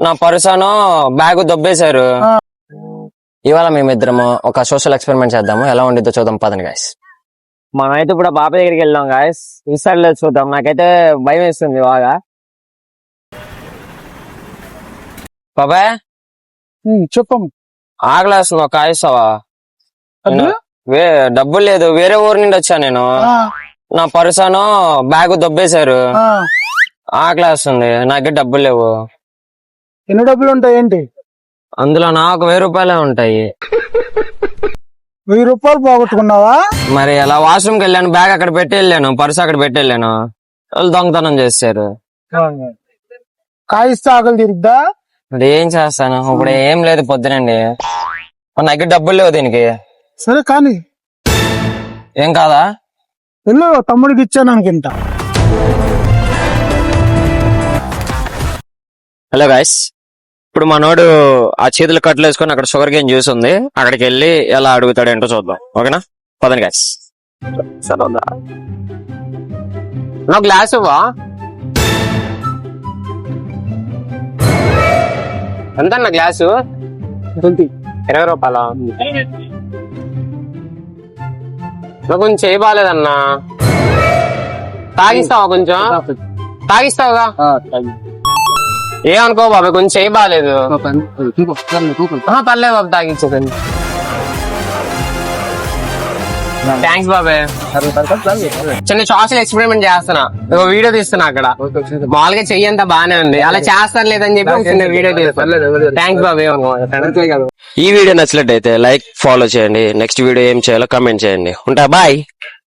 నా person bag దొబ్బేశారు. ఇవాళ మేమిద్దరము ఒక సోషల్ ఎక్స్పెరిమెంట్ చేద్దాము, ఎలా ఉండిద్దో చూద్దాం పదండి గాయస్. మనమైతే ఇప్పుడు బాబాయ్ దగ్గరికి వెళ్దాం గాయస్, ఈసారి లేదు చూద్దాం. నాకైతే భయం వేస్తుంది బాగా. బాబాయ్ చెప్పము. ఆకలేస్తుంది, ఒక కాయిస్తావా? డబ్బులు లేదు, వేరే ఊరు నుండి వచ్చా నేను. నా పర్సను బ్యాగ్ దొబ్బేశారు, ఆకలేస్తుంది, నాకే డబ్బులు లేవు. ఎన్ని డబ్బులు ఉంటాయి ఏంటి అందులో నాకు 1000 రూపాయలే ఉంటాయి. 1000 రూపాయలు పోగొట్టుకున్నావా? మరి అలా వాష్రూమ్కి వెళ్ళాను, బ్యాగ్ అక్కడ పెట్టి వెళ్ళాను, పర్సు అక్కడ పెట్టి వెళ్ళాను, వాళ్ళు దొంగతనం చేశారు. కాయిస్తే ఆకలి తిరిద్దా? మరి ఏం చేస్తాను ఇప్పుడు? ఏం లేదు పొద్దునండి, మన దగ్గర డబ్బులు లేవు దీనికి. సరే కానీ ఏం కాదా? వెళ్ళు, తమ్ముడికి ఇచ్చాను అనుకుంటా. హలో గాయస్, ఇప్పుడు మనోడు ఆ చేతులు కట్లు వేసుకొని అక్కడ షుగర్ కేన్ జ్యూస్ ఉంది, అక్కడికి వెళ్ళి ఎలా అడుగుతాడు ఏంటో చూద్దాం. ఓకేనా, పదండి గాయస్. నా గ్లాస్ ఇవ్వా? ఎంత అన్న గ్లాసు? 20 రూపాయల? నాకు కొంచెం చేయి బాగాలేదన్నా, తాగిస్తావా? కొంచెం తాగిస్తావుగా? ఏమనుకో బాబాయ్, కొంచెం చేయి బాగాలేదు. పర్లేదు బాబు, తాగించకండి. థ్యాంక్స్ బాబాయ్. చిన్న సోషల్ ఎక్స్పెరిమెంట్ చేస్తున్నా, ఒక వీడియో తీస్తున్నా. అక్కడ మామూలుగా చెయ్యి అంతా బానే ఉంది, అలా చేస్తారు లేదని చెప్పి ఒక చిన్న వీడియో తీస్తున్నా. థ్యాంక్స్ బాబాయ్. ఈ వీడియో నచ్చినట్టయితే లైక్, ఫాలో చేయండి. నెక్స్ట్ వీడియో ఏం చేయాలో కమెంట్ చేయండి. ఉంటా, బాయ్.